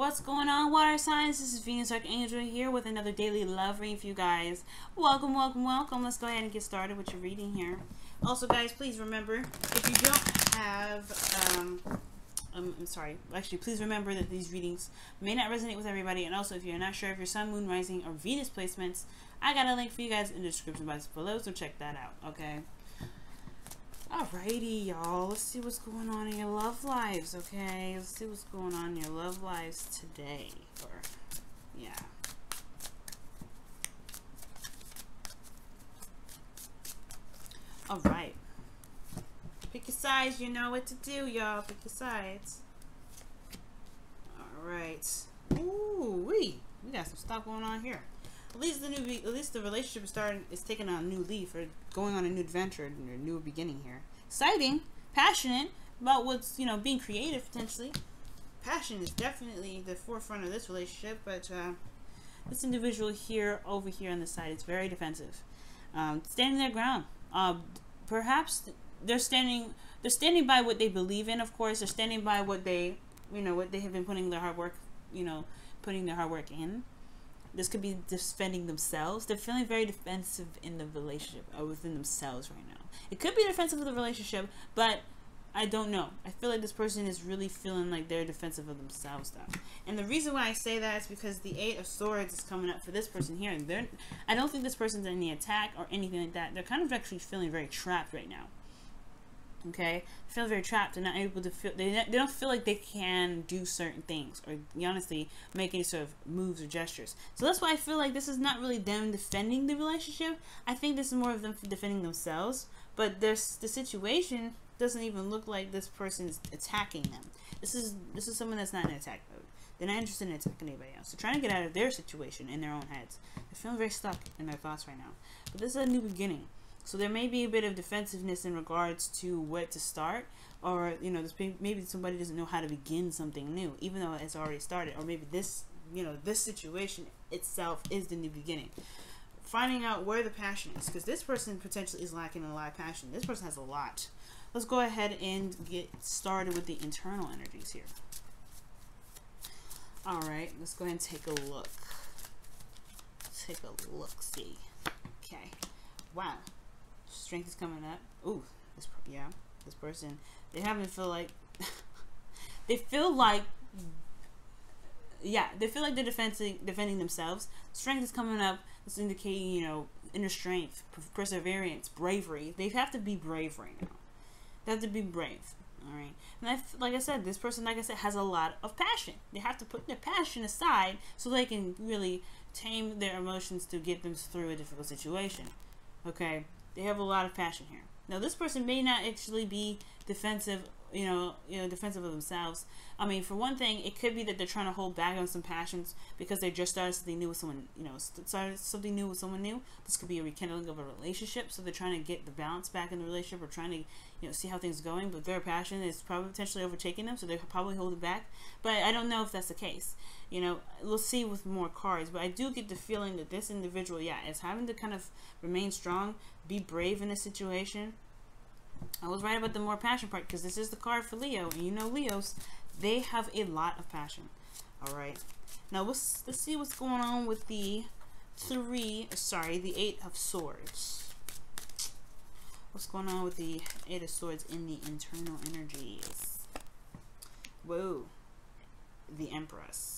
What's going on, water signs? This is Venus Archangel here with another daily love reading for you guys. Welcome, welcome, welcome. Let's go ahead and get started with your reading here. Also, guys, please remember, if you don't have, please remember that these readings may not resonate with everybody. And also, if you're not sure if your sun, moon, rising, or Venus placements, I got a link for you guys in the description box below, so check that out, okay? Alrighty, y'all. Let's see what's going on in your love lives, okay? Let's see what's going on in your love lives today. Yeah. Alright. Pick your sides. You know what to do, y'all. Pick your sides. Alright. Ooh, we got some stuff going on here. At least the relationship is taking on a new leaf, or going on a new adventure, a new beginning here. Exciting, passionate about what's, being creative potentially. Passion is definitely the forefront of this relationship, but this individual here, over here on the side, is very defensive, standing their ground. Perhaps they're standing by what they believe in. Of course, they're standing by what they have been putting their hard work in. This could be defending themselves. They're feeling very defensive in the relationship, or within themselves right now. It could be defensive of the relationship, but I don't know. I feel like this person is really feeling like they're defensive of themselves, though. And the reason why I say that is because the Eight of Swords is coming up for this person here. And I don't think this person's in the attack or anything like that. They're kind of actually feeling very trapped right now. Okay, feel very trapped. They're not able to feel. They don't feel like they can do certain things, or honestly make any sort of moves or gestures. So that's why I feel like this is not really them defending the relationship. I think this is more of them defending themselves. But the situation doesn't even look like this person's attacking them. This is someone that's not in attack mode. They're not interested in attacking anybody else. They're trying to get out of their situation in their own heads. They're feeling very stuck in their thoughts right now. But this is a new beginning. So there may be a bit of defensiveness in regards to where to start, or maybe somebody doesn't know how to begin something new, even though it's already started, or maybe this situation itself is the new beginning. Finding out where the passion is, because this person potentially is lacking a lot of passion. This person has a lot. Let's go ahead and get started with the internal energies here. All right, let's go ahead and take a look. Take a look. See. Okay. Wow. Strength is coming up. Ooh, this person, they feel like they're defending themselves. Strength is coming up. It's indicating, inner strength, perseverance, bravery. They have to be brave right now. They have to be brave. All right. And like I said, this person, has a lot of passion. They have to put their passion aside so they can really tame their emotions to get them through a difficult situation. Okay. They have a lot of passion here. Now, this person may not actually be defensive, defensive of themselves. I mean, for one thing, it could be that they're trying to hold back on some passions because they just started something new with someone, new. This could be a rekindling of a relationship, so they're trying to get the balance back in the relationship, or trying to, see how things are going. But their passion is probably potentially overtaking them, so they're probably holding back. But I don't know if that's the case. We'll see with more cards. But I do get the feeling that this individual, is having to kind of remain strong, be brave in this situation. I was right about the more passion part, because this is the card for Leo, and Leos, they have a lot of passion. All right, now let's see what's going on with the Eight of Swords. What's going on with the Eight of Swords in the internal energies? Whoa, the Empress.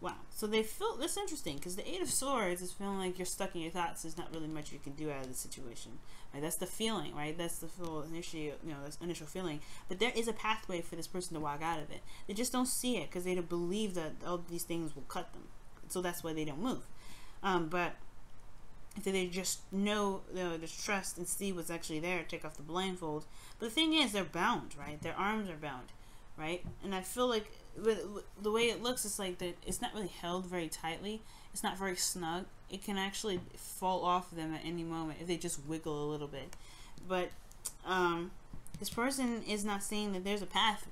Wow, so they feel this interesting, because the Eight of Swords is feeling like you're stuck in your thoughts. There's not really much you can do out of the situation. Right? That's the feeling, right? That's the initial feeling. But there is a pathway for this person to walk out of it. They just don't see it because they don't believe that all these things will cut them. So that's why they don't move. But if they just know, just trust and see what's actually there, take off the blindfold. But the thing is, they're bound, right? Their arms are bound, right? And I feel like the way it looks, it's like that it's not really held very tightly. It's not very snug. It can actually fall off of them at any moment if they just wiggle a little bit. But this person is not seeing that there's a path,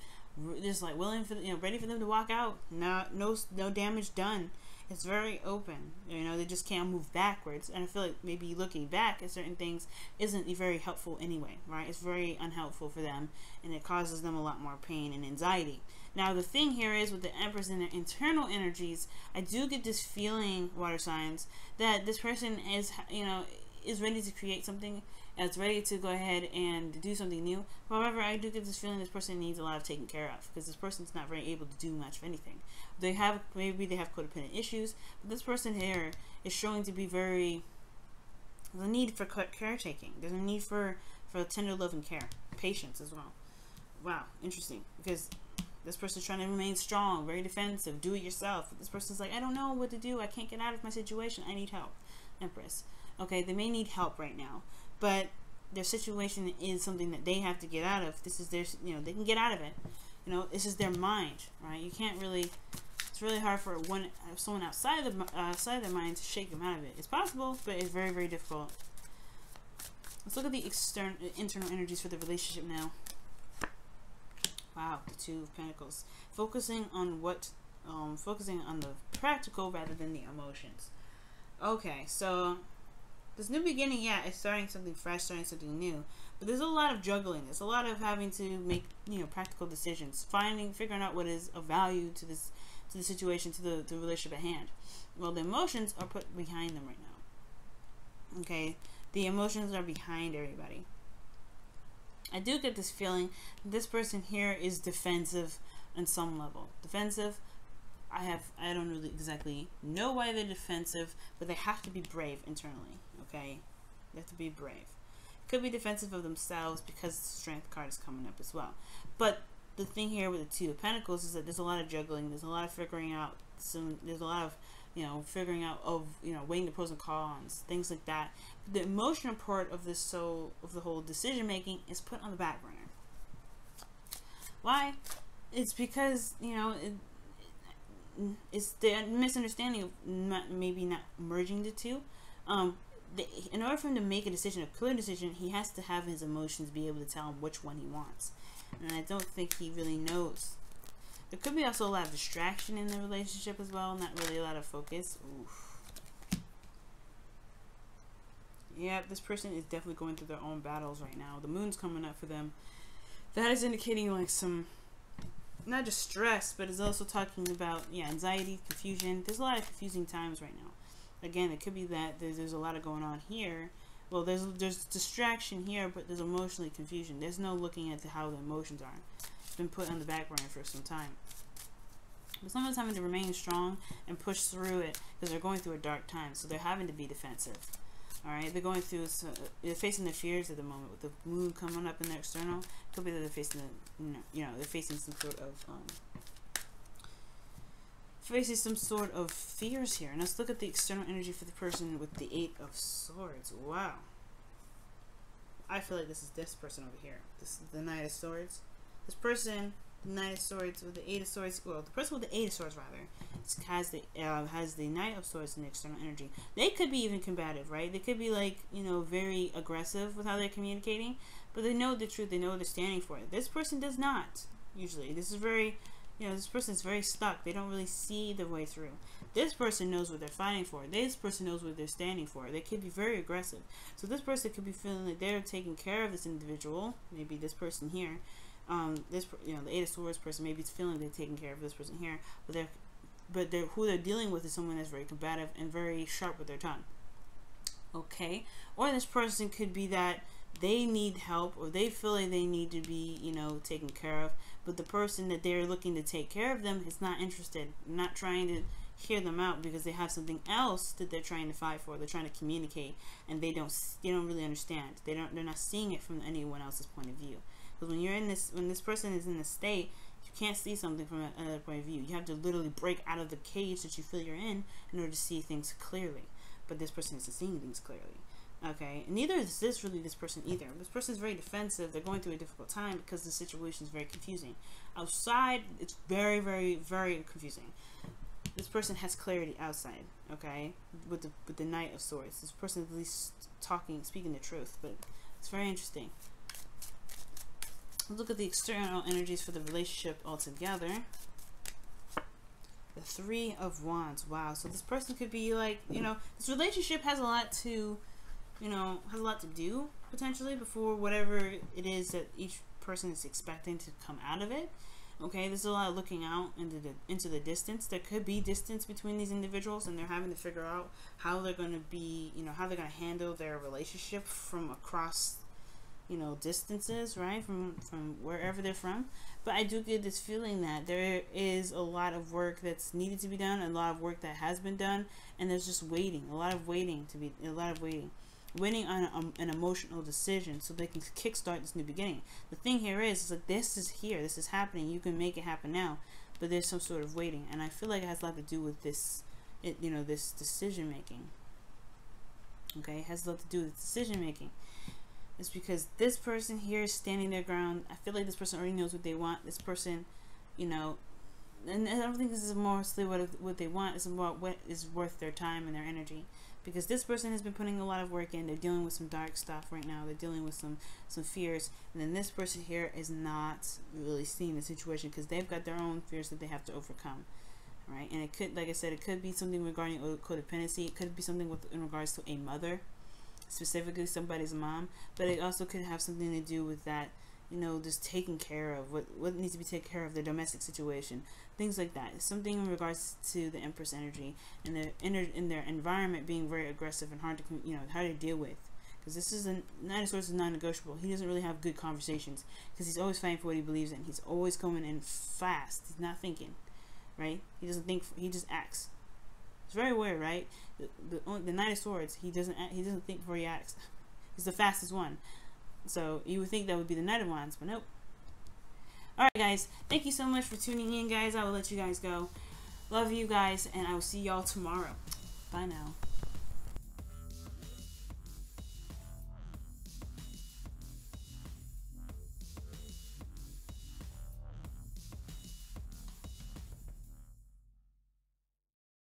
just like willing for ready for them to walk out. No damage done. It's very open. They just can't move backwards. And I feel like maybe looking back at certain things isn't very helpful anyway, right? It's very unhelpful for them, and it causes them a lot more pain and anxiety. Now, the thing here is with the Empress and their internal energies, I do get this feeling, water signs, that this person is, you know, is ready to create something, is ready to go ahead and do something new. However, I do get this feeling this person needs a lot of taking care of, because this person's not very able to do much of anything. Maybe they have codependent issues, but this person here is showing to be very, there's a need for caretaking. There's a need for tender love and care, patience as well. Wow, interesting, because this person's trying to remain strong, very defensive, do it yourself. But this person's like, I don't know what to do. I can't get out of my situation. I need help. Empress. Okay, they may need help right now, but their situation is something that they have to get out of. This is their, you know, they can get out of it. You know, this is their mind, right? You can't really, it's really hard for someone outside of their mind to shake them out of it. It's possible, but it's very, very difficult. Let's look at the internal energies for the relationship now. Wow, the Two of Pentacles. Focusing on the practical rather than the emotions. Okay, so this new beginning, yeah, it's starting something fresh, starting something new. But there's a lot of juggling. There's a lot of having to make, you know, practical decisions, figuring out what is of value to the situation, to the relationship at hand. Well, the emotions are put behind them right now. Okay, the emotions are behind everybody. I do get this feeling this person here is defensive on some level. Defensive. I don't really exactly know why they're defensive, but they have to be brave internally. Okay, they have to be brave. Could be defensive of themselves because the Strength card is coming up as well. But the thing here with the Two of Pentacles is that there's a lot of juggling. There's a lot of figuring out. There's a lot of, you know, figuring out of, you know, weighing the pros and cons, things like that. The emotional part of this, of the whole decision making, is put on the back burner. Why? It's because, you know, it's the misunderstanding of maybe not merging the two. In order for him to make a decision, a clear decision, he has to have his emotions be able to tell him which one he wants. And I don't think he really knows. There could be also a lot of distraction in the relationship as well, not really a lot of focus. Oof. Yeah, this person is definitely going through their own battles right now. The moon's coming up for them. That is indicating like some, not just stress, but it's also talking about, yeah, anxiety, confusion. There's a lot of confusing times right now. Again, it could be that there's a lot of going on here. Well, there's distraction here, but there's emotionally confusion. There's no looking at how the emotions are. It's been put on the back burner for some time. But someone's having to remain strong and push through it because they're going through a dark time. So they're having to be defensive. All right, they're going through. They're facing their fears at the moment with the moon coming up in their external. It could be that they're facing, they're facing some sort of fears here. And let's look at the external energy for the person with the Eight of Swords. Wow. I feel like this is this person over here. This is the Knight of Swords. This person, the Knight of Swords with the Eight of Swords. Well, the person with the Eight of Swords rather has the Knight of Swords in the external energy. They could be even combative, right? They could be like, you know, very aggressive with how they're communicating, but they know the truth. They know what they're standing for. This person does not. Usually, this is very, you know, this person's very stuck. They don't really see the way through. This person knows what they're fighting for. This person knows what they're standing for. They could be very aggressive. So this person could be feeling like they're taking care of this individual. Maybe this person here. The Eight of Swords person maybe is feeling they're taking care of this person here, but who they're dealing with is someone that's very combative and very sharp with their tongue. Okay, or this person could be that they need help, or they feel like they need to be, you know, taken care of, but the person that they're looking to take care of them is not interested, not trying to hear them out because they have something else that they're trying to fight for. They're trying to communicate, and they don't really understand. They're not seeing it from anyone else's point of view. Because when this person is in this state, you can't see something from another point of view. You have to literally break out of the cage that you feel you're in order to see things clearly. But this person isn't seeing things clearly. Okay, and neither is this really this person either. This person is very defensive. They're going through a difficult time because the situation is very confusing. Outside, it's very, very, very confusing. This person has clarity outside. Okay, with the Knight of Swords, this person is at least speaking the truth. But it's very interesting. Let's look at the external energies for the relationship altogether. The Three of Wands. Wow. So this person could be like, you know, this relationship has a lot to, do potentially before whatever it is that each person is expecting to come out of it. Okay, there's a lot of looking out into the distance. There could be distance between these individuals, and they're having to figure out how they're going to be, you know, how they're going to handle their relationship from across, you know, distances, right, from wherever they're from. But I do get this feeling that there is a lot of work that's needed to be done, a lot of work that has been done, and there's just waiting, a lot of waiting on an emotional decision so they can kickstart this new beginning. The thing here is like, this is here, this is happening, you can make it happen now, but there's some sort of waiting, and I feel like it has a lot to do with this, you know, this decision making. Okay, it has a lot to do with decision making. It's because this person here is standing their ground. I feel like this person already knows what they want. This person, you know, and I don't think this is mostly what they want. It's about what is worth their time and their energy. Because this person has been putting a lot of work in. They're dealing with some dark stuff right now. They're dealing with some fears. And then this person here is not really seeing the situation because they've got their own fears that they have to overcome. Right? And it could, like I said, it could be something regarding codependency. It could be something in regards to a mother, specifically somebody's mom. But it also could have something to do with that, you know, just taking care of what needs to be taken care of, the domestic situation, things like that. It's something in regards to the Empress energy and in their environment being very aggressive and hard to, you know, hard to deal with. Because this is Nine of Swords is non-negotiable. He doesn't really have good conversations because he's always fighting for what he believes in. He's always coming in fast. He's not thinking, right? He doesn't think. He just acts. It's very weird, right? The Knight of Swords. He doesn't think before he acts. He's the fastest one. So you would think that would be the Knight of Wands, but nope. Alright guys, thank you so much for tuning in, guys. I will let you guys go. Love you guys, and I will see y'all tomorrow. Bye now.